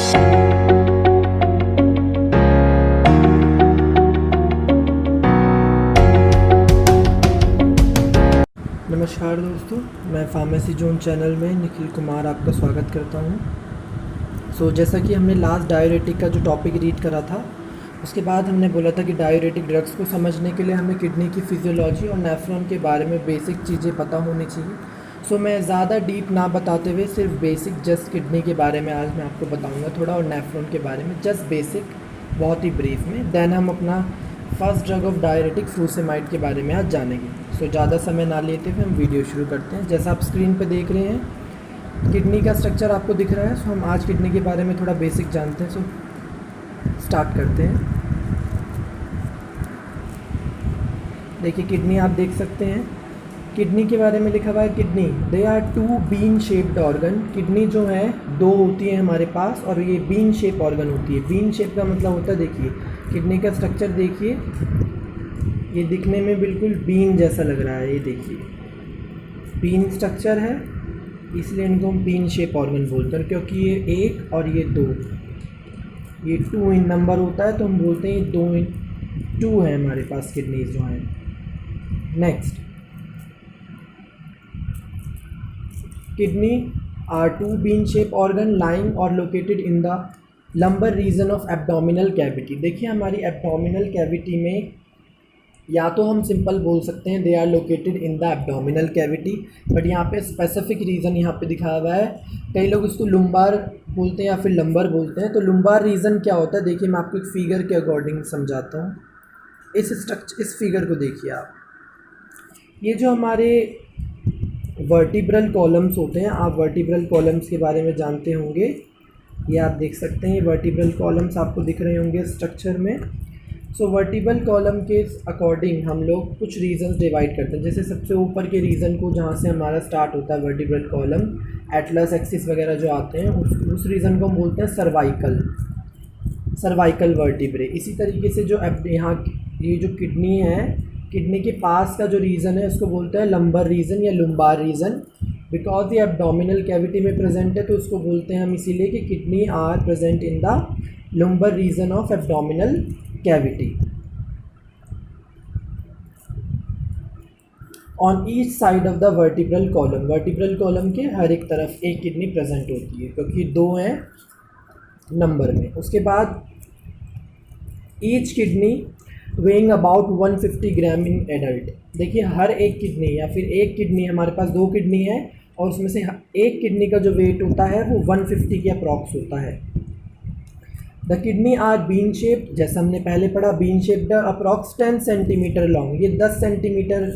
नमस्कार दोस्तों, मैं फार्मेसी जोन चैनल में निखिल कुमार आपका स्वागत करता हूं। जैसा कि हमने लास्ट डाययूरेटिक का जो टॉपिक रीड करा था, उसके बाद हमने बोला था कि डाययूरेटिक ड्रग्स को समझने के लिए हमें किडनी की फिजियोलॉजी और नेफ्रॉन के बारे में बेसिक चीज़ें पता होनी चाहिए। मैं ज़्यादा डीप ना बताते हुए सिर्फ बेसिक जस्ट किडनी के बारे में आज मैं आपको बताऊँगा थोड़ा, और नेफ्रॉन के बारे में जस्ट बेसिक, बहुत ही ब्रीफ में। देन हम अपना first drug of diuretic frusemide के बारे में आज जानेंगे। ज़्यादा समय ना लेते हुए हम वीडियो शुरू करते हैं। जैसा आप स्क्रीन पे देख रहे हैं, किडनी का स्ट्रक्चर आपको दिख रहा है। हम आज किडनी के बारे में थोड़ा बेसिक जानते हैं। स्टार्ट करते हैं। देखिए, किडनी आप देख सकते हैं। किडनी के बारे में लिखा हुआ है, kidney they are two bean shaped organ. Kidney जो है दो होती है हमारे पास, और ये बीन शेप ऑर्गन होती है। बीन शेप का मतलब होता है, देखिए किडनी का स्ट्रक्चर देखिए, ये दिखने में बिल्कुल बीन जैसा लग रहा है। ये देखिए बीन स्ट्रक्चर है, इसलिए इनको हम बीन शेप ऑर्गन बोलते हैं, क्योंकि ये एक और ये दो, ये 2 इन नंबर होता है, तो हम बोलते हैं 2 है हमारे पास किडनीज जो हैं। Next, kidney are 2 bean shape organ lying और located in the lumbar region of abdominal cavity. देखिए, हमारी एब्डोमिनल कैविटी में या तो हम सिंपल बोल सकते हैं they are located in the abdominal cavity, but यहाँ पे स्पेसिफिक रीज़न यहाँ पे दिखाया हुआ है। कई लोग इसको लुम्बार बोलते हैं या फिर लंबर बोलते हैं। तो लुम्बार रीज़न क्या होता है, देखिए मैं आपको एक फिगर के अकॉर्डिंग समझाता हूँ। इस फिगर को देखिए आप, ये जो हमारे वर्टिब्रल कॉलम्स होते हैं, आप वर्टिब्रल कॉलम्स के बारे में जानते होंगे। ये आप देख सकते हैं, वर्टिब्रल कॉलम्स आपको दिख रहे होंगे स्ट्रक्चर में। वर्टिब्रल कॉलम के अकॉर्डिंग हम लोग कुछ रीजन्स डिवाइड करते हैं। जैसे सबसे ऊपर के रीजन को, जहाँ से हमारा स्टार्ट होता है वर्टिब्रल कॉलम, एटलस एक्सिस वगैरह जो आते हैं, उस रीजन को हम बोलते हैं सर्वाइकल वर्टिब्रे। इसी तरीके से जो यहाँ ये जो किडनी है, किडनी के पास का जो रीजन है उसको बोलते हैं लंबर रीजन या लुम्बार रीजन। बिकॉज ये एब्डोमिनल कैविटी में प्रेजेंट है, तो उसको बोलते हैं हम इसीलिए कि kidney are present in the lumbar region of abdominal cavity. On each side of the vertebral column, vertebral column के हर एक तरफ एक किडनी प्रेजेंट होती है, क्योंकि 2 हैं नंबर में। उसके बाद each kidney weighing about 150 gram in adult. देखिए, हर एक किडनी या फिर एक किडनी, हमारे पास 2 किडनी है, और उसमें से एक किडनी का जो वेट होता है वो 150 के अप्रॉक्स होता है। The kidney are bean shaped, जैसा हमने पहले पढ़ा, bean shaped approx 10 centimetre long. ये 10 सेंटीमीटर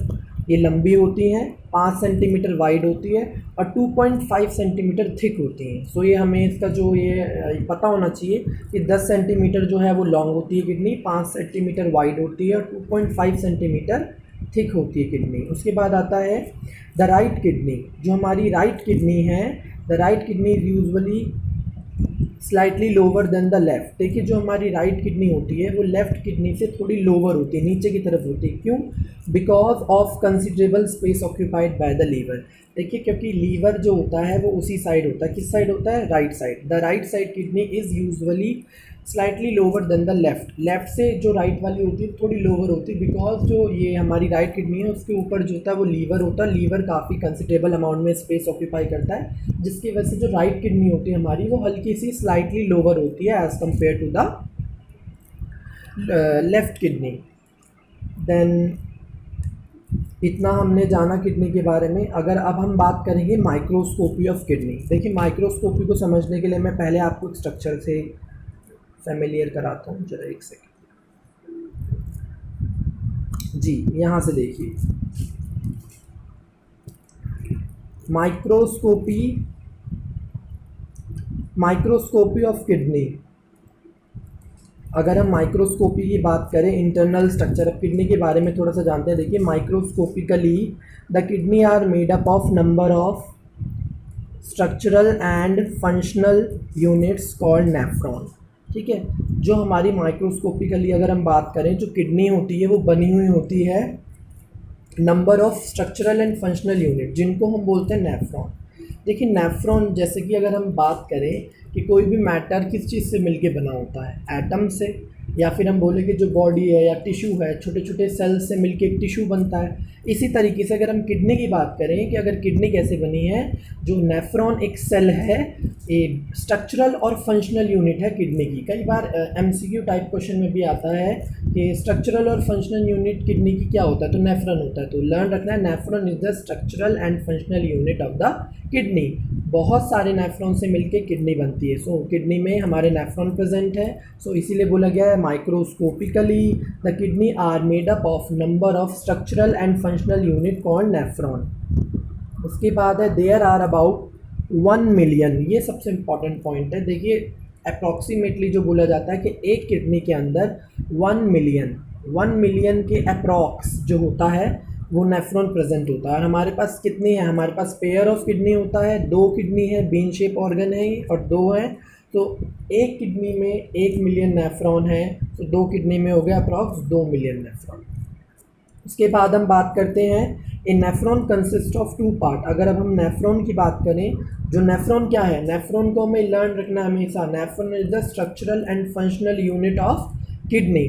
ये लंबी होती हैं, 5 सेंटीमीटर वाइड होती है, और 2.5 सेंटीमीटर थिक होती हैं। ये हमें इसका जो ये पता होना चाहिए कि 10 सेंटीमीटर जो है वो लॉन्ग होती है किडनी, 5 सेंटीमीटर वाइड होती है, और 2.5 सेंटीमीटर थिक होती है किडनी। उसके बाद आता है द राइट किडनी। जो हमारी राइट किडनी है, the right kidney is usually slightly lower than the left. देखिए, जो हमारी राइट किडनी होती है वो लेफ्ट किडनी से थोड़ी लोअर होती है, नीचे की तरफ होती है। क्यों? Because of considerable space occupied by the liver. देखिए, क्योंकि लीवर जो होता है वो उसी साइड होता है। किस साइड होता है? Right side. The right side kidney is usually slightly lower than the left. Left से जो राइट वाली होती है थोड़ी लोअर होती है, बिकॉज जो ये हमारी राइट किडनी है उसके ऊपर जो होता है वो लीवर होता है। लीवर काफ़ी कंसिडरेबल अमाउंट में स्पेस ऑक्यूपाई करता है, जिसकी वजह से जो राइट किडनी होती है हमारी वो हल्की सी स्लाइटली लोअर होती है as compare to the left kidney. Then इतना हमने जाना किडनी के बारे में। अगर अब हम बात करेंगे माइक्रोस्कोपी ऑफ किडनी। देखिए, माइक्रोस्कोपी को समझने के लिए मैं पहले आपको एक स्ट्रक्चर से फैमिलियर कराता हूँ, जरा एक सेकंड जी। यहाँ से देखिए, माइक्रोस्कोपी ऑफ किडनी। अगर हम माइक्रोस्कोपी की बात करें, इंटरनल स्ट्रक्चर ऑफ किडनी के बारे में थोड़ा सा जानते हैं। देखिए, microscopically the kidney are made up of number of structural and functional units called nephron. ठीक है, जो हमारी माइक्रोस्कोपिकली अगर हम बात करें, जो किडनी होती है वो बनी हुई होती है number of structural and functional unit, जिनको हम बोलते हैं नेफ्रॉन। देखिए नेफ्रॉन, जैसे कि अगर हम बात करें कि कोई भी मैटर किस चीज़ से मिलके बना होता है, एटम से, या फिर हम बोले कि जो बॉडी है या टिश्यू है, छोटे छोटे सेल्स से मिलके एक टिश्यू बनता है। इसी तरीके से अगर हम किडनी की बात करें कि अगर किडनी कैसे बनी है, जो नेफ्रॉन एक सेल है, ए स्ट्रक्चरल और फंक्शनल यूनिट है किडनी की। कई बार एमसीक्यू टाइप क्वेश्चन में भी आता है कि स्ट्रक्चरल और फंक्शनल यूनिट किडनी की क्या होता है, तो नेफ्रॉन होता है। तो लर्न रखना है, nephron is the structural and functional unit of the kidney. बहुत सारे नेफ्रॉन से मिलके किडनी बनती है। सो किडनी में हमारे नेफ्रॉन प्रेजेंट है। सो इसीलिए बोला गया है microscopically the kidney are made up of number of structural and functional unit called nephron. उसके बाद है देयर आर अबाउट 1 मिलियन। ये सबसे इम्पॉर्टेंट पॉइंट है। देखिए अप्रॉक्सीमेटली जो बोला जाता है कि एक किडनी के अंदर 1 मिलियन के अप्रॉक्स जो होता है वो नेफ्रॉन प्रेजेंट होता है। और हमारे पास कितनी है, हमारे पास पेयर ऑफ किडनी होता है, 2 किडनी है, बीन शेप ऑर्गन है और 2 है। तो एक किडनी में 1 मिलियन नेफ्रॉन है, तो 2 किडनी में हो गया अप्रॉक्स 2 मिलियन नेफ्रॉन। उसके बाद हम बात करते हैं ए नेफ्रॉन कंसिस्ट ऑफ 2 पार्ट। अगर अब हम नेफ्रॉन की बात करें, जो नेफ्रॉन क्या है, नेफ्रॉन को हमें लर्न रखना हमेशा, nephron is the structural and functional unit of kidney.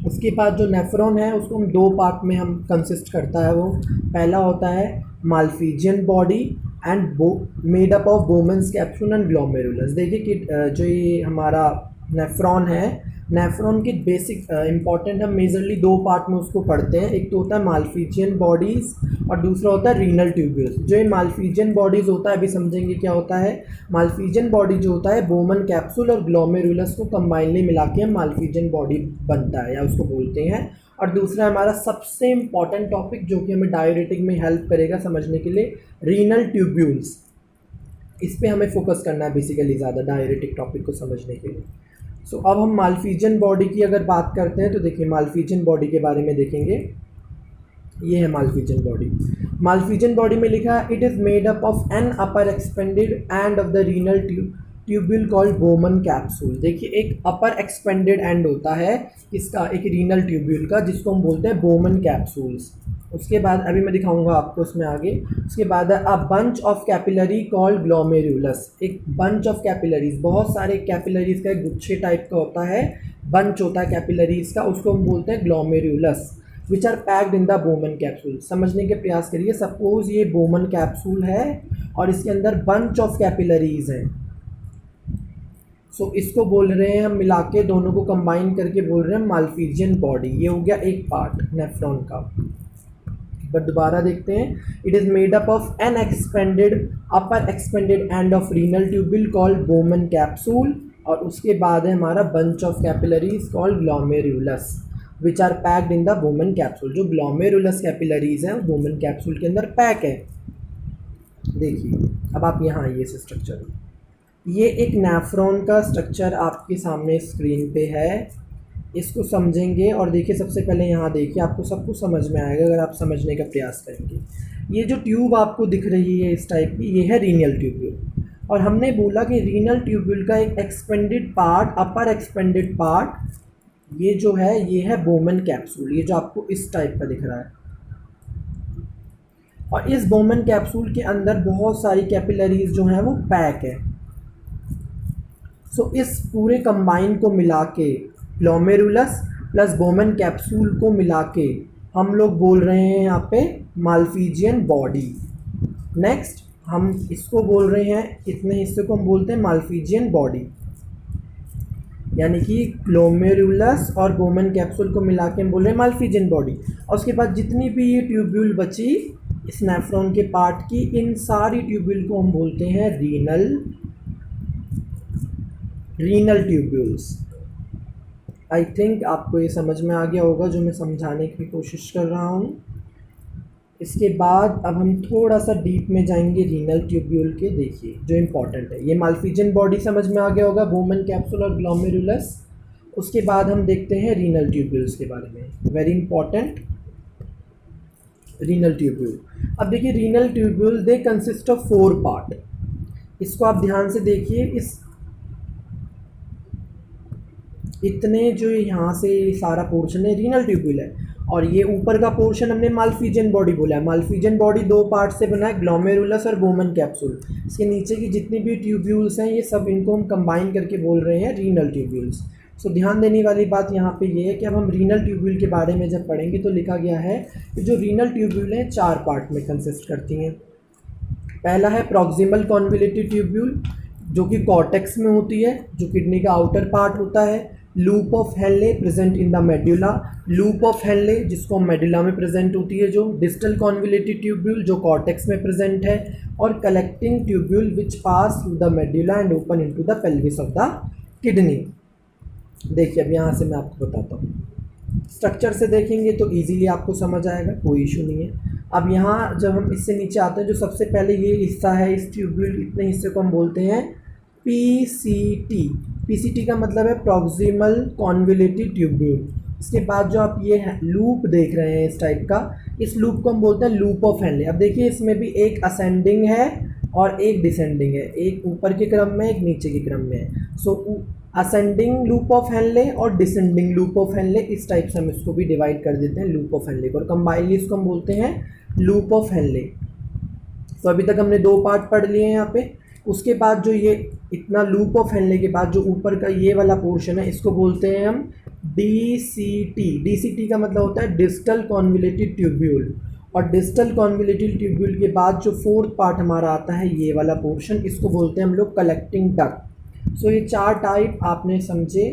उसके बाद जो नेफ्रॉन है उसको हम 2 पार्ट में हम कंसिस्ट करता है। वो पहला होता है Malpighian body and made up of Bowman's capsule and glomerulus. देखिए कि जो ये हमारा नेफ्रॉन है, नेफ्रॉन की बेसिक इंपॉर्टेंट हम मेजरली 2 पार्ट में उसको पढ़ते हैं। एक तो होता है माल्फिजियन बॉडीज़ और दूसरा होता है रीनल ट्यूब्यूल्स। जो ये माल्फिजियन बॉडीज़ होता है, अभी समझेंगे क्या होता है। माल्फिजियन बॉडी जो होता है बोमन कैप्सूल और ग्लोमेरुलस को कंबाइनली मिला के माल्फिजियन बॉडी बनता है या उसको बोलते हैं। और दूसरा हमारा सबसे इम्पॉर्टेंट टॉपिक जो कि हमें डायरेटिक में हेल्प करेगा समझने के लिए, रीनल ट्यूब्यूल्स। इस पे हमें फोकस करना है बेसिकली ज़्यादा डायरेटिक टॉपिक को समझने के लिए। सो अब हम माल्फिजियन बॉडी की अगर बात करते हैं तो देखिए माल्फिजियन बॉडी के बारे में देखेंगे। ये है माल्फिजियन बॉडी। माल्फिजियन बॉडी में लिखा है it is made up of an upper expanded end of the renal tubule called Bowman capsule. देखिए एक अपर एक्सपेंडेड एंड होता है इसका, एक रीनल ट्यूब्यूल का, जिसको हम बोलते हैं बोमन कैप्सूल्स। उसके बाद अभी मैं दिखाऊंगा आपको उसमें आगे। उसके बाद है a bunch of capillary called glomerulus. एक बंच ऑफ कैपिलरीज, बहुत सारे कैपिलरीज का एक गुच्छे टाइप का होता है, बंच होता है कैपिलरीज का, उसको हम बोलते हैं glomerulus, which are packed in the Bowman capsule. समझने के प्रयास करिए। सपोज ये बोमन कैप्सूल है और इसके अंदर बंच ऑफ कैपिलरीज हैं। सो इसको बोल रहे हैं हम, मिला के दोनों को कंबाइन करके बोल रहे हैं माल्फिजियन बॉडी। ये हो गया एक पार्ट नेफ्रॉन का। बट दोबारा देखते हैं, it is made up of an expanded upper expanded end of renal tubule called Bowman capsule. और उसके बाद है हमारा bunch of capillaries called glomerulus which are packed in the Bowman capsule. जो ग्लोमेरुलस कैपिलरीज हैं वो बोमन कैप्सूल के अंदर पैक है। देखिए अब आप यहाँ आइए इस स्ट्रक्चर में। ये एक नेफ्रॉन का स्ट्रक्चर आपके सामने स्क्रीन पे है, इसको समझेंगे। और देखिए सबसे पहले यहाँ देखिए, आपको सब कुछ समझ में आएगा अगर आप समझने का प्रयास करेंगे। ये जो ट्यूब आपको दिख रही है इस टाइप की, ये है रीनल ट्यूब्यूल। और हमने बोला कि रीनल ट्यूब्यूल का एक एक्सपेंडेड पार्ट, अपर एक्सपेंडेड पार्ट, ये जो है ये है बोमन कैप्सूल। ये जो आपको इस टाइप का दिख रहा है, और इस बोमन कैप्सूल के अंदर बहुत सारी कैपिलरीज जो हैं वो पैक है। सो इस पूरे कंबाइन को मिला के, ग्लोमेरुलस प्लस बोमन कैप्सूल को मिला के हम लोग बोल रहे हैं यहाँ पे माल्फिजियन बॉडी। नेक्स्ट हम इसको बोल रहे हैं, इतने हिस्से को हम बोलते हैं माल्फिजियन बॉडी, यानी कि ग्लोमेरुलस और बोमन कैप्सूल को मिला के हम बोल रहे हैं माल्फिजियन बॉडी। और उसके बाद जितनी भी ये ट्यूब्यूल बची इस नेफ्रॉन के पार्ट की, इन सारी ट्यूब्यूल को हम बोलते हैं रीनल ट्यूब्यूल्स। आई थिंक आपको ये समझ में आ गया होगा जो मैं समझाने की कोशिश कर रहा हूँ। इसके बाद अब हम थोड़ा सा डीप में जाएंगे रीनल ट्यूब्यूल के। देखिए जो इम्पोर्टेंट है, ये माल्फिजियन बॉडी समझ में आ गया होगा, बोमन कैप्सूल और ग्लोमेरुलस। उसके बाद हम देखते हैं रीनल ट्यूब्यूल्स के बारे में, वेरी इंपॉर्टेंट, रीनल ट्यूब्यूल। अब देखिए renal tubule they consist of 4 part. इसको आप ध्यान से देखिए, इस इतने जो यहाँ से सारा पोर्शन है रीनल ट्यूब्यूल है, और ये ऊपर का पोर्शन हमने माल्फिजियन बॉडी बोला है। माल्फिजियन बॉडी दो पार्ट से बना है, ग्लोमेरुलस और बोमन कैप्सूल। इसके नीचे की जितनी भी ट्यूब्यूल्स हैं ये सब इनको हम कंबाइन करके बोल रहे हैं रीनल ट्यूब्यूल्स। सो ध्यान देने वाली बात यहाँ पे ये है कि अब हम रीनल ट्यूब्यूल के बारे में जब पढ़ेंगे तो लिखा गया है कि जो रीनल ट्यूब्यूल हैं 4 पार्ट में कंसिस्ट करती हैं। पहला है प्रॉक्सिमल कॉन्वोल्यूटिव ट्यूब्यूल जो कि कॉर्टेक्स में होती है, जो किडनी का आउटर पार्ट होता है। Loop of Henley present in the medulla, loop of Henley जिसको मेडुला में प्रेजेंट होती है। जो डिस्टल कॉन्वोल्यूटिव ट्यूब्यूल जो कॉर्टेक्स में प्रेजेंट है। और collecting tubule which pass through the medulla and open into the pelvis of the kidney. देखिए अब यहाँ से मैं आपको बताता हूँ, स्ट्रक्चर से देखेंगे तो इजीली आपको समझ आएगा, कोई इशू नहीं है। अब यहाँ जब हम इससे नीचे आते हैं, जो सबसे पहले ये हिस्सा है इस ट्यूब्यूल, इतने हिस्से को हम बोलते हैं पीसीटी। पीसीटी का मतलब है प्रॉक्सिमल कॉन्वोल्यूटिव ट्यूब्यूल। इसके बाद जो आप ये लूप देख रहे हैं इस टाइप का, इस लूप को हम बोलते हैं लूप ऑफ हेनले। अब देखिए इसमें भी एक असेंडिंग है और एक डिसेंडिंग है, एक ऊपर के क्रम में एक नीचे के क्रम में है। सो असेंडिंग लूप ऑफ हेनले और डिसेंडिंग लूप ऑफ हेनले, इस टाइप से हम इसको भी डिवाइड कर देते हैं लूप ऑफ हेनले को, और कंबाइनली इसको हम बोलते हैं लूप ऑफ हेनले। तो अभी तक हमने 2 पार्ट पढ़ लिए हैं यहाँ पे। उसके बाद जो ये इतना लूप ऑफ हेनले के बाद जो ऊपर का ये वाला पोर्शन है इसको बोलते हैं हम डीसीटी। डीसीटी का मतलब होता है डिस्टल कॉन्वोल्यूटिव ट्यूब्यूल। और डिस्टल कॉन्वोल्यूटिव ट्यूब्यूल के बाद जो 4th पार्ट हमारा आता है ये वाला पोर्शन, इसको बोलते हैं हम लोग कलेक्टिंग डक्ट। सो ये 4 टाइप आपने समझे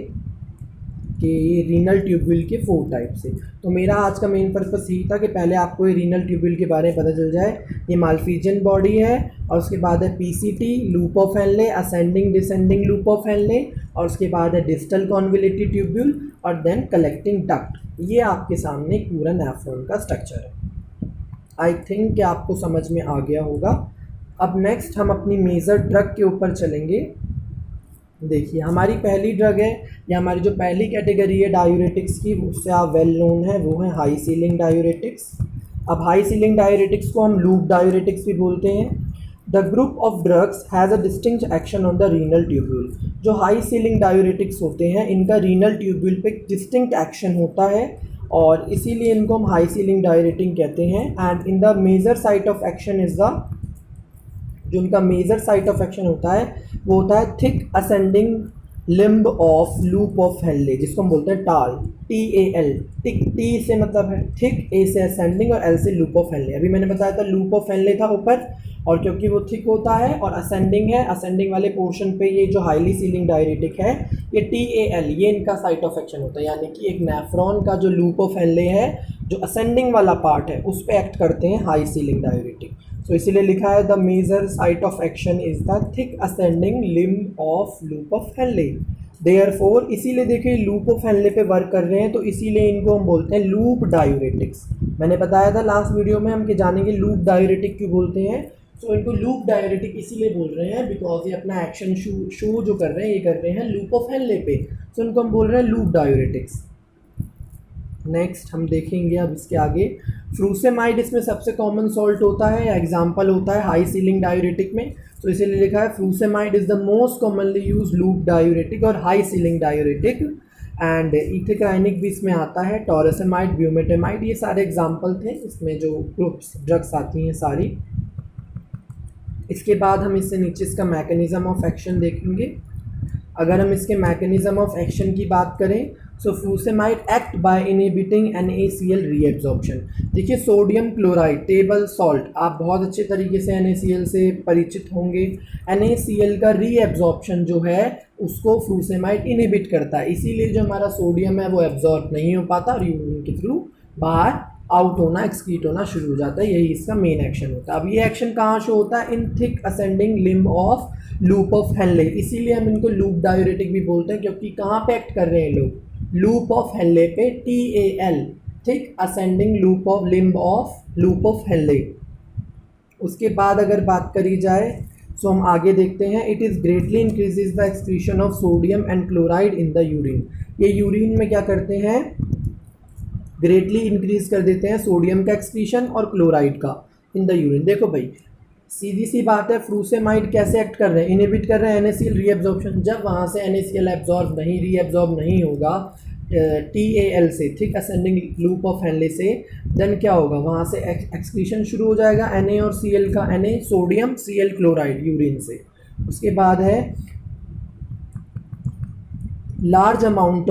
कि ये रीनल ट्यूब्यूल के 4 टाइप से। तो मेरा आज का मेन पर्पस यही था कि पहले आपको ये रीनल ट्यूब्यूल के बारे में पता चल जाए। ये माल्फिजियन बॉडी है और उसके बाद है PCT, loop of Henley, ascending descending loop of Henley, और उसके बाद है डिस्टल कॉन्वोल्यूटिव ट्यूब्यूल और देन कलेक्टिंग डक्ट। ये आपके सामने पूरा नेफ्रॉन का स्ट्रक्चर है। आई थिंक कि आपको समझ में आ गया होगा। अब नेक्स्ट हम अपनी मेजर ड्रग के ऊपर चलेंगे। देखिए हमारी पहली ड्रग है, या हमारी जो पहली कैटेगरी है डायूरेटिक्स की, उससे आप वेल नोन है, वो है हाई सीलिंग डायूरेटिक्स। अब हाई सीलिंग डायूरेटिक्स को हम लूप डायूरेटिक्स भी बोलते हैं। The group of drugs has a distinct action on the renal tubule. जो हाई सीलिंग डायूरेटिक्स होते हैं इनका रीनल ट्यूब्यूल पे डिस्टिंक्ट एक्शन होता है और इसीलिए इनको हम हाई सीलिंग डायूरेटिक कहते हैं। And in the major site of action is the, जो उनका मेजर साइट ऑफ एक्शन होता है वो होता है thick ascending limb of loop of Henley, जिसको हम बोलते हैं टाल, TAL। टिक, टी से मतलब है थिक, ए से असेंडिंग और एल से लूप ऑफ हेनले। अभी मैंने बताया था लूप ऑफ हेनले था ऊपर, और क्योंकि वो थिक होता है और असेंडिंग है, असेंडिंग वाले पोर्शन पे ये जो हाईली सीलिंग डायूरेटिक है ये TAL, ये इनका साइट ऑफ एक्शन होता है। यानी कि एक नेफ्रॉन का जो लूप ऑफ हेनले है जो असेंडिंग वाला पार्ट है उस पर एक्ट करते हैं हाई सीलिंग डायूरेटिक। तो इसीलिए लिखा है the major site of action is the thick ascending limb of loop of Henle. Therefore इसीलिए देखिए लूप ऑफ हेनले पे वर्क कर रहे हैं तो इसीलिए इनको हम बोलते हैं लूप डायूरेटिक्स। मैंने बताया था लास्ट वीडियो में हम कि जानेंगे लूप डायूरेटिक क्यों बोलते हैं। तो इनको लूप डायूरेटिक इसीलिए बोल रहे हैं बिकॉज ये अपना एक्शन शो जो कर रहे हैं ये कर रहे हैं लूप ऑफ हेनले पे, तो इनको हम बोल रहे हैं लूप डायूरेटिक्स। नेक्स्ट हम देखेंगे अब इसके आगे फ्रूसेमाइड, इसमें सबसे कॉमन सॉल्ट होता है या एग्जाम्पल होता है हाई सीलिंग डायूरेटिक में, तो इसीलिए लिखा है frusemide is the most commonly use loop diuretic और हाई सीलिंग डायूरेटिक। एंड इथिकाइनिक भी इसमें आता है, टॉरसेमाइड, ब्यूमेटेमाइड, ये सारे एग्जाम्पल थे इसमें जो ग्रुप्स ड्रग्स आती हैं सारी। इसके बाद हम इससे नीचे इसका मैकेनिज्म ऑफ एक्शन देखेंगे। अगर हम इसके मैकेनिज्म ऑफ एक्शन की बात करें so frusemide act by inhibiting NaCl reabsorption. देखिए सोडियम क्लोराइड टेबल सॉल्ट, आप बहुत अच्छे तरीके से NaCl से परिचित होंगे। NaCl का रीएब्जॉर्प्शन जो है उसको फ्रूसेमाइड इनहिबिट करता है, इसीलिए जो हमारा सोडियम है वो एब्जॉर्ब नहीं हो पाता और यूरिन के थ्रू बाहर आउट होना, एक्सक्रीट होना शुरू हो जाता है। यही इसका मेन एक्शन होता है। अब ये एक्शन कहाँ शो होता है? इन thick ascending limb of loop of Henley, इसीलिए हम इनको लूप डायूरेटिक भी बोलते हैं क्योंकि कहाँ पे एक्ट कर रहे हैं लोग? लूप ऑफ हेनले पे, TAL, thick ascending loop of limb of loop of Henley. उसके बाद अगर बात करी जाए सो हम आगे देखते हैं it is greatly increases the excretion of sodium and chloride in the urine. ये यूरिन में क्या करते हैं? ग्रेटली इंक्रीज कर देते हैं सोडियम का एक्सक्रीशन और क्लोराइड का इन द यूरिन। देखो भाई सीधी सी बात है, फ्रूसेमाइड कैसे एक्ट कर रहे हैं? इनहिबिट कर रहे हैं NaCl रीएब्जॉर्प्शन। जब वहाँ से NaCl एब्जॉर्ब नहीं, रीएब्जॉर्ब नहीं होगा TAL से, thick ascending loop of Henley से, देन क्या होगा, वहाँ से एक्सक्रीशन शुरू हो जाएगा Na और Cl का, Na sodium, Cl chloride urine से। उसके बाद है large amount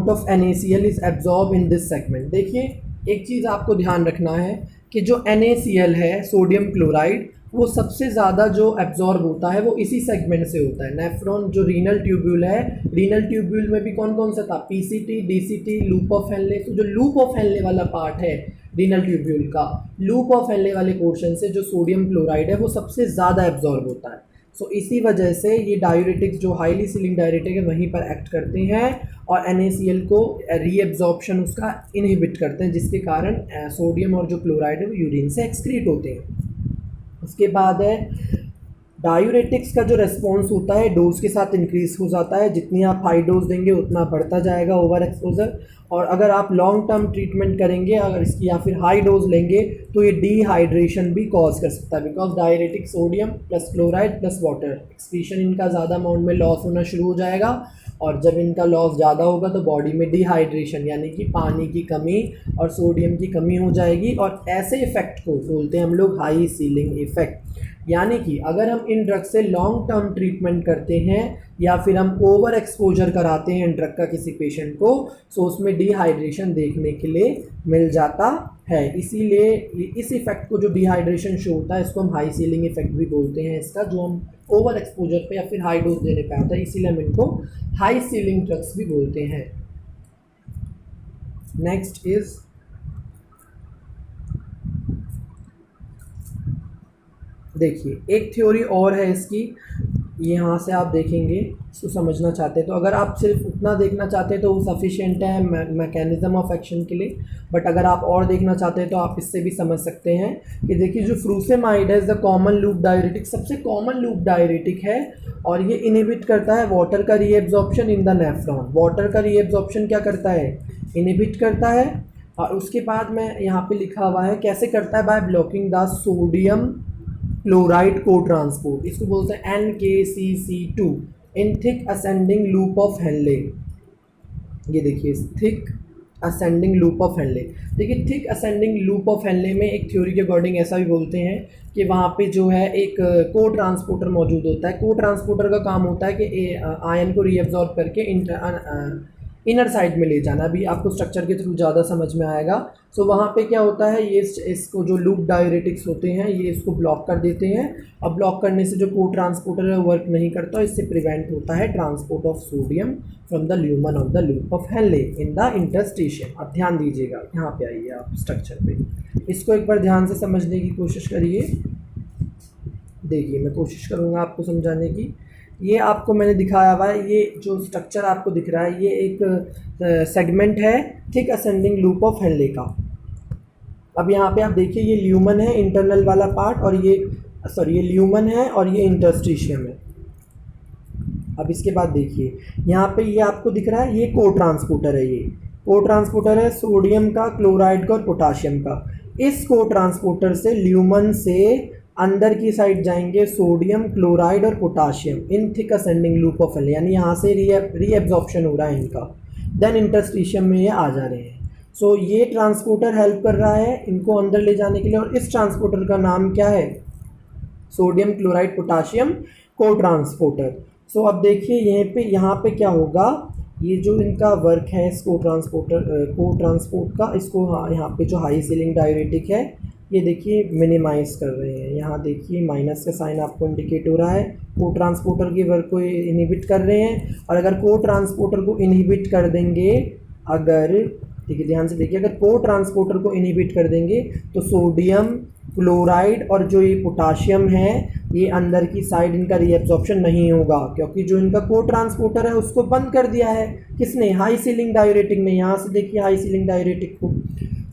of NaCl is absorb in this segment. देखिए एक चीज़ आपको ध्यान रखना है कि जो NaCl है, सोडियम क्लोराइड, वो सबसे ज़्यादा जो एब्जॉर्ब होता है वो इसी सेगमेंट से होता है। नेफ्रॉन जो रीनल ट्यूब्यूल है, रीनल ट्यूब्यूल में भी कौन कौन सा था, PCT, DCT, loop of Henley. तो जो लूप ऑफ हेनले वाला पार्ट है रीनल ट्यूब्यूल का, लूप ऑफ हेनले वाले पोर्शन से जो सोडियम क्लोराइड है वो सबसे ज़्यादा एब्जॉर्ब होता है। सो इसी वजह से ये डायूरेटिक्स जो हाईली सीलिंग डायूरेटिक है वहीं पर एक्ट करते हैं और NaCl को रीएब्जॉर्प्शन उसका इनहिबिट करते हैं, जिसके कारण सोडियम और जो क्लोराइड है वो यूरिन से एक्सक्रीट होते हैं। उसके बाद है डायूरेटिक्स का जो रेस्पॉन्स होता है डोज के साथ इंक्रीज हो जाता है, जितनी आप हाई डोज देंगे उतना बढ़ता जाएगा ओवर एक्सपोजर। और अगर आप लॉन्ग टर्म ट्रीटमेंट करेंगे अगर इसकी या फिर हाई डोज लेंगे तो ये डिहाइड्रेशन भी कॉज कर सकता है, because diuretic sodium plus chloride plus water, excretion इनका ज़्यादा अमाउंट में लॉस होना शुरू हो जाएगा और जब इनका लॉस ज़्यादा होगा तो बॉडी में डिहाइड्रेशन यानी कि पानी की कमी और सोडियम की कमी हो जाएगी और ऐसे इफ़ेक्ट को बोलते हैं हम लोग हाई सीलिंग इफ़ेक्ट। यानी कि अगर हम इन ड्रग से लॉन्ग टर्म ट्रीटमेंट करते हैं या फिर हम ओवर एक्सपोजर कराते हैं ड्रग का किसी पेशेंट को, तो उसमें डिहाइड्रेशन देखने के लिए मिल जाता है। इसीलिए इस इफ़ेक्ट को जो डिहाइड्रेशन शो होता है इसको हम हाई सीलिंग इफ़ेक्ट भी बोलते हैं इसका, जो हम ओवर एक्सपोजर पे या फिर हाई डोज देने पे आता है, इसीलिए हम इनको हाई सीलिंग ड्रग्स भी बोलते हैं। नेक्स्ट इज देखिए एक थ्योरी और है इसकी, यहाँ से आप देखेंगे इसको समझना चाहते हैं तो अगर आप सिर्फ उतना देखना चाहते हैं तो वो सफिशिएंट है मैकेनिज्म ऑफ एक्शन के लिए, बट अगर आप और देखना चाहते हैं तो आप इससे भी समझ सकते हैं कि देखिए जो फ्रूसेमाइड है द कॉमन लूप डायूरेटिक, सबसे कॉमन लूप डायूरेटिक है और ये इनहिबिट करता है वाटर का reabsorption in the nephron. Water का रीएब्जॉर्प्शन क्या करता है, इनहिबिट करता है। और उसके बाद में यहाँ पे लिखा हुआ है कैसे करता है, by blocking the sodium chloride को ट्रांसपोर्ट, इसको बोलते हैं NKCC2 in thick ascending loop of Henle. ये देखिए thick ascending loop of Henle, देखिए thick ascending loop of Henle में एक थ्योरी के अकॉर्डिंग ऐसा भी बोलते हैं कि वहाँ पे जो है एक को ट्रांसपोर्टर मौजूद होता है। को ट्रांसपोर्टर का काम होता है कि आयन को रीअब्जॉर्ब करके इनर साइड में ले जाना। अभी आपको स्ट्रक्चर के थ्रू ज़्यादा समझ में आएगा। सो वहाँ पे क्या होता है, ये इसको जो लूप डायूरेटिक्स होते हैं ये इसको ब्लॉक कर देते हैं और ब्लॉक करने से जो को ट्रांसपोर्टर है वर्क नहीं करता, इससे प्रिवेंट होता है transport of sodium from the lumen of the loop of Henley in the interstitium. अब ध्यान दीजिएगा, यहाँ पे आइए आप स्ट्रक्चर पे, इसको एक बार ध्यान से समझने की कोशिश करिए। देखिए मैं कोशिश करूँगा आपको समझाने की। ये आपको मैंने दिखाया हुआ है, ये जो स्ट्रक्चर आपको दिख रहा है ये एक सेगमेंट है thick ascending loop of Henley का। अब यहाँ पे आप देखिए ये ल्यूमन है इंटरनल वाला पार्ट और ये ये ल्यूमन है और ये इंटरस्टिशियम है। अब इसके बाद देखिए यहाँ पे ये आपको दिख रहा है, ये को ट्रांसपोर्टर है, ये को ट्रांसपोर्टर है सोडियम का, क्लोराइड का और पोटाशियम का। इस को ट्रांसपोर्टर से ल्यूमन से अंदर की साइड जाएंगे सोडियम, क्लोराइड और potassium in thick ascending loop of Henley, यानी यहाँ से रीएब्जॉर्प्शन हो रहा है इनका, देन इंटरस्टिशियम में ये आ जा रहे हैं। सो ये ट्रांसपोर्टर हेल्प कर रहा है इनको अंदर ले जाने के लिए और इस ट्रांसपोर्टर का नाम क्या है, सोडियम क्लोराइड पोटाशियम को ट्रांसपोर्टर। सो अब देखिए यहाँ पे क्या होगा, ये जो इनका वर्क है इस को ट्रांसपोर्ट का, इसको यहाँ पे जो हाई सीलिंग डायूरेटिक है ये देखिए मिनिमाइज कर रहे हैं। यहाँ देखिए माइनस का साइन आपको इंडिकेट हो रहा है, को ट्रांसपोर्टर के वर्क को इनहिबिट कर रहे हैं। और अगर को ट्रांसपोर्टर को इनहिबिट कर देंगे, अगर देखिए ध्यान से देखिए, अगर को ट्रांसपोर्टर को इनहिबिट कर देंगे तो सोडियम, क्लोराइड और जो ये पोटाशियम है ये अंदर की साइड इनका रीएब्जॉर्प्शन नहीं होगा, क्योंकि जो इनका को ट्रांसपोर्टर है उसको बंद कर दिया है किसने, हाई सीलिंग डायूरेटिक ने। यहाँ से देखिए हाई सीलिंग डायूरेटिक को।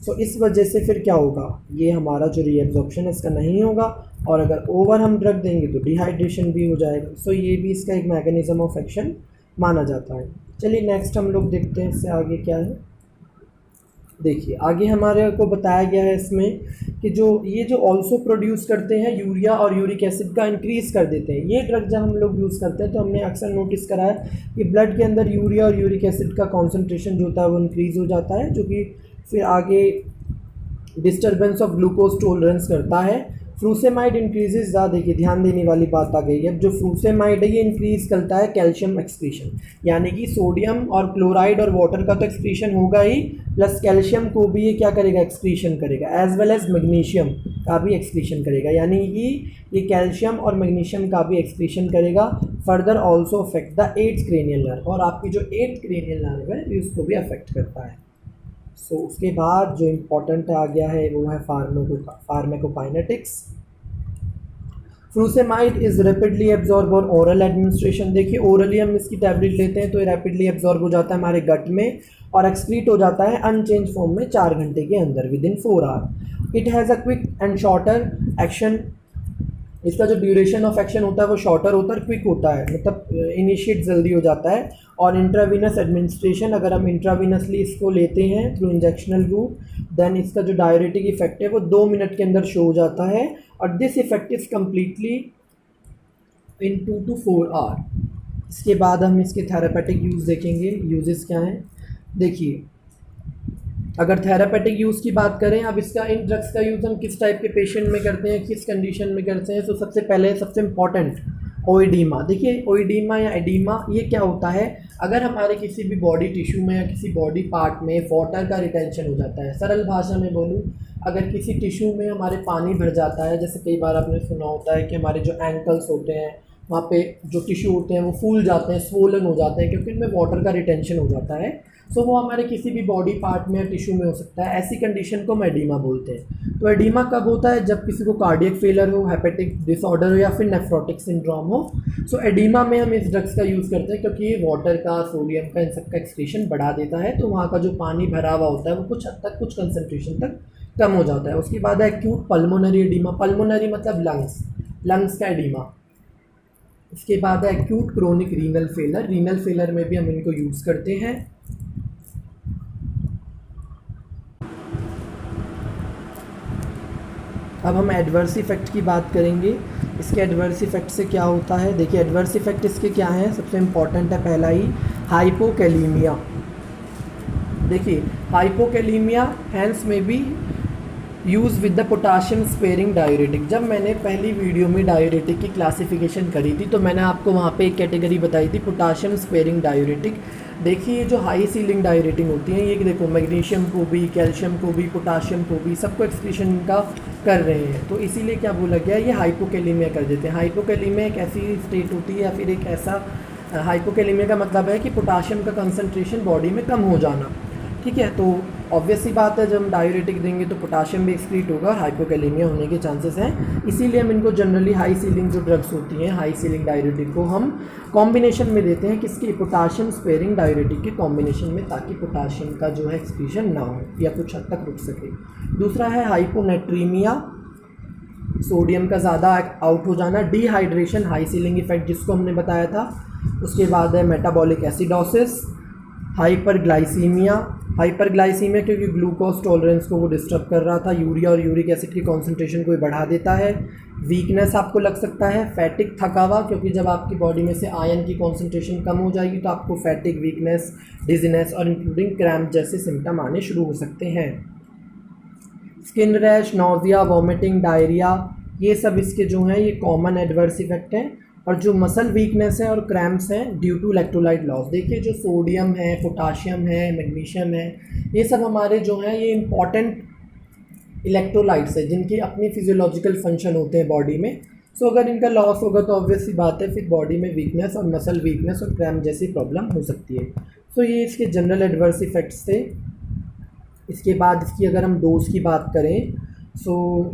सो इस वजह से फिर क्या होगा, ये हमारा जो रीएब्जॉर्प्शन है इसका नहीं होगा और अगर ओवर हम ड्रग देंगे तो डिहाइड्रेशन भी हो जाएगा। सो ये भी इसका एक मैकेनिज्म ऑफ एक्शन माना जाता है। चलिए नेक्स्ट हम लोग देखते हैं इससे आगे क्या है। देखिए आगे हमारे को बताया गया है इसमें कि जो ऑल्सो प्रोड्यूस करते हैं यूरिया और यूरिक एसिड का इंक्रीज़ कर देते हैं। ये ड्रग जब हम लोग यूज़ करते हैं तो हमने अक्सर नोटिस करा है कि ब्लड के अंदर यूरिया और यूरिक एसिड का कॉन्सेंट्रेशन जो होता है वो इंक्रीज़ हो जाता है, जो कि फिर आगे डिस्टर्बेंस ऑफ ग्लूकोज टॉलरेंस करता है। फ्रूसेमाइड इंक्रीजेज देखिए ध्यान देने वाली बात आ गई है। जो फ्रूसेमाइड है ये इंक्रीज़ करता है कैल्शियम एक्सक्रीशन, यानी कि सोडियम और क्लोराइड और वाटर का तो एक्सक्रीशन होगा ही, प्लस कैल्शियम को भी ये क्या करेगा, एक्सक्रीशन करेगा, एज वेल एज मैग्नीशियम का भी एक्सक्रीशन करेगा, यानी कि ये कैल्शियम और मैग्नीशियम का भी एक्सक्रीशन करेगा। Further also affect the eighth cranial nerve, और आपकी जो एट्थ क्रेनियल नर्व है उसको भी अफेक्ट करता है। सो उसके बाद जो इम्पोर्टेंट आ गया है वो है pharmacokinetics. Frusemide is rapidly absorb और ओरल एडमिनिस्ट्रेशन। देखिए ओरली हम इसकी टैबलेट लेते हैं तो ये रैपिडली एब्जॉर्ब हो जाता है हमारे गट में और एक्सक्रीट हो जाता है अनचेंज फॉर्म में 4 घंटे के अंदर, within 4 hour. It has a quick and shorter action. इसका जो ड्यूरेशन ऑफ एक्शन होता है वो शॉर्टर होता है, क्विक होता है, मतलब इनिशिएट जल्दी हो जाता है। और इंट्रावीनस एडमिनिस्ट्रेशन, अगर हम इंट्रावीनसली इसको लेते हैं थ्रू इंजेक्शनल रूट, देन इसका जो डायरेटिक इफेक्ट है वो 2 मिनट के अंदर शो हो जाता है, और this effect is completely in 2 to 4 hour. इसके बाद हम इसके थेरापेटिक यूज़ देखेंगे। यूजेस क्या हैं देखिए, अगर थेरापेटिक यूज़ की बात करें, अब इसका इन ड्रग्स का यूज़ हम किस टाइप के पेशेंट में करते हैं, किस कंडीशन में करते हैं। तो सबसे पहले सबसे इम्पॉर्टेंट ओइडीमा। देखिए ओइडीमा या एडीमा ये क्या होता है, अगर हमारे किसी भी बॉडी टिश्यू में या किसी बॉडी पार्ट में वाटर का रिटेंशन हो जाता है। सरल भाषा में बोलूँ, अगर किसी टिश्यू में हमारे पानी भर जाता है, जैसे कई बार आपने सुना होता है कि हमारे जो एंकल्स होते हैं वहाँ पे जो टिश्यू होते हैं वो फूल जाते हैं, स्वोलन हो जाते हैं, क्योंकि इनमें वाटर का रिटेंशन हो जाता है। सो वो हमारे किसी भी बॉडी पार्ट में या टिश्यू में हो सकता है। ऐसी कंडीशन को हम एडीमा बोलते हैं। तो एडीमा कब होता है, जब किसी को कार्डियक फेलर हो, हेपेटिक डिसऑर्डर हो या फिर नेफ्रोटिक सिंड्रोम हो। सो एडीमा में हम इस ड्रग्स का यूज़ करते हैं क्योंकि ये वाटर का, सोडियम का, इन सबका एक्सक्रीशन बढ़ा देता है, तो वहाँ का जो पानी भरा हुआ होता है वो कुछ हद तक, कुछ कंसनट्रेशन तक कम हो जाता है। उसके बाद है एक्यूट पल्मोनरी एडीमा। पल्मोनरी मतलब लंग्स का एडीमा। इसके बाद है acute chronic renal failure. Renal failure में भी हम इनको यूज़ करते हैं। अब हम एडवर्स इफेक्ट की बात करेंगे। इसके एडवर्स इफेक्ट से क्या होता है, देखिए एडवर्स इफेक्ट इसके क्या हैं। सबसे इम्पॉर्टेंट है पहला ही हाइपोकैलीमिया। देखिए hypokalemia hence may be use with the potassium sparing diuretic. जब मैंने पहली वीडियो में डायूरेटिक की क्लासिफिकेशन करी थी तो मैंने आपको वहाँ पे एक कैटेगरी बताई थी, पोटाशियम स्पेयरिंग डायूरेटिक। देखिए ये जो हाई सीलिंग डायूरेटिक होती हैं, ये देखो मैग्नीशियम को भी, कैल्शियम को भी, पोटाशियम को भी, सबको एक्सक्रीशन का कर रहे हैं। तो इसीलिए क्या बोला गया, ये हाइपोकैलीमिया कर देते हैं। हाइपोकैलीमिया एक ऐसी स्टेट होती है या फिर एक ऐसा, हाइपोकैलीमिया का मतलब है कि पोटाशियम का कंसंट्रेशन बॉडी में कम हो जाना। ठीक है, तो ऑब्वियस सी बात है, जब हम डायूरेटिक देंगे तो पोटाशियम भी एक्सक्रीट होगा, हाइपोकैलीमिया होने के चांसेस हैं। इसीलिए हम इनको जनरली हाई सीलिंग जो ड्रग्स होती हैं, हाई सीलिंग डायूरेटिक को हम कॉम्बिनेशन में देते हैं, किसकी, पोटाशियम स्पेयरिंग डायूरेटिक के कॉम्बिनेशन में, ताकि पोटाशियम का जो है एक्सक्रीशन ना हो या कुछ हद तक रुक सके। दूसरा है हाइपोनेट्रीमिया, सोडियम का ज़्यादा आउट हो जाना। डिहाइड्रेशन, हाई सीलिंग इफेक्ट जिसको हमने बताया था। उसके बाद है मेटाबॉलिक एसिडोसिस। हाइपरग्लाइसीमिया क्योंकि ग्लूकोज टॉलरेंस को वो डिस्टर्ब कर रहा था, यूरिया और यूरिक एसिड की कॉन्सेंट्रेशन को बढ़ा देता है। वीकनेस आपको लग सकता है, फैटिक, थका हुआ, क्योंकि जब आपकी बॉडी में से आयरन की कॉन्सेंट्रेशन कम हो जाएगी तो आपको फैटिक, वीकनेस, डिजीनेस और इंक्लूडिंग क्रैम्प जैसे सिम्टम आने शुरू हो सकते हैं। Skin rash, nausea, vomiting, diarrhoea, ये सब इसके जो हैं ये कॉमन एडवर्स इफेक्ट हैं। और जो मसल वीकनेस है और क्रैम्प्स हैं ड्यू टू इलेक्ट्रोलाइट लॉस। देखिए जो सोडियम है, पोटाशियम है, मैग्नीशियम है, ये सब हमारे जो हैं ये इंपॉर्टेंट इलेक्ट्रोलाइट्स है जिनकी अपनी फिजियोलॉजिकल फंक्शन होते हैं बॉडी में। सो अगर इनका लॉस होगा तो ऑब्वियस सी बात है फिर बॉडी में वीकनेस और मसल वीकनेस और क्रैम्प जैसी प्रॉब्लम हो सकती है। सो ये इसके जनरल एडवर्स इफेक्ट्स थे। इसके बाद इसकी अगर हम डोज की बात करें, सो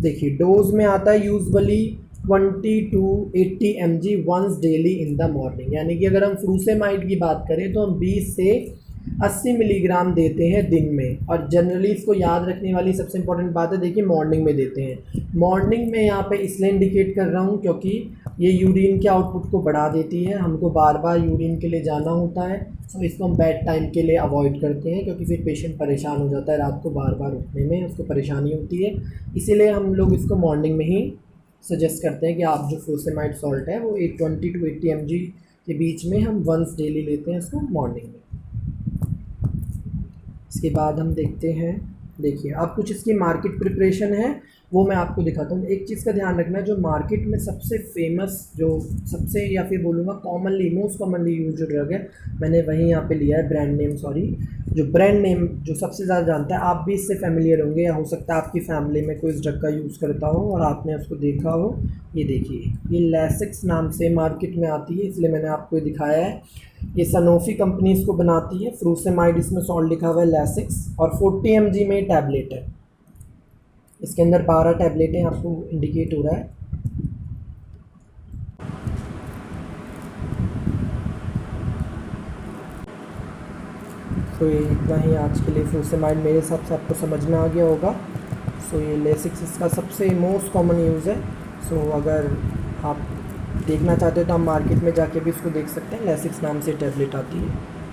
देखिए डोज में आता है usually 20 to 80 mg once daily in the morning. यानी कि अगर हम फ्रूसेमाइड की बात करें तो हम 20 से 80 मिलीग्राम देते हैं दिन में। और जनरली इसको याद रखने वाली सबसे इंपॉर्टेंट बात है, देखिए मॉर्निंग में देते हैं। मॉर्निंग में यहाँ पे इसलिए इंडिकेट कर रहा हूँ क्योंकि ये यूरिन के आउटपुट को बढ़ा देती है, हमको बार बार यूरिन के लिए जाना होता है। सो इसको हम बेड टाइम के लिए अवॉइड करते हैं क्योंकि फिर पेशेंट परेशान हो जाता है रात को बार बार उठने में, उसको परेशानी होती है। इसीलिए हम लोग इसको मॉर्निंग में ही सजेस्ट करते हैं कि आप जो फ्रूसेमाइड सॉल्ट है वो 20 to 80 mg के बीच में हम वंस डेली लेते हैं इसको मॉर्निंग में। इसके बाद हम देखते हैं, देखिए अब कुछ इसकी मार्केट प्रिपरेशन है वो मैं आपको दिखाता हूँ। एक चीज़ का ध्यान रखना, जो मार्केट में सबसे फेमस, जो सबसे या फिर बोलूँगा कॉमनली मोस्ट कॉमनली यूज जो ड्रग है, मैंने वहीं यहाँ पे लिया है ब्रांड नेम, सॉरी, जो ब्रांड नेम जो सबसे ज़्यादा जानता है, आप भी इससे फेमिलियर होंगे या हो सकता है आपकी फैमिली में कोई इस ड्रग का यूज़ करता हो और आपने उसको देखा हो। ये देखिए, ये लैसिक्स नाम से मार्केट में आती है, इसलिए मैंने आपको ये दिखाया है। ये सनोफी कंपनी इसको बनाती है, फ्रूसेमाइड इसमें सॉल्ट लिखा हुआ है लैसिक्स, और 40 mg में टैबलेट है। इसके अंदर 12 टैबलेटें आपको इंडिकेट हो रहा है। तो ये इतना ही आज के लिए फ्रूसेमाइड, मेरे हिसाब से आपको समझ में आ गया होगा। सो ये लेसिक्स इसका सबसे मोस्ट कॉमन यूज़ है। सो अगर आप देखना चाहते हो तो आप मार्केट में जाके भी इसको देख सकते हैं, लेसिक्स नाम से टैबलेट आती है।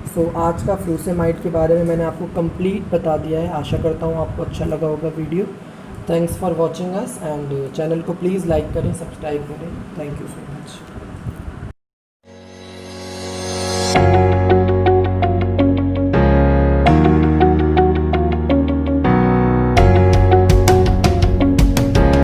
सो आज का फ्रूसेमाइड के बारे में मैंने आपको कंप्लीट बता दिया है। आशा करता हूँ आपको अच्छा लगा होगा video. Thanks for watching us, and channel को प्लीज़ लाइक करें, सब्सक्राइब करें। Thank you so much.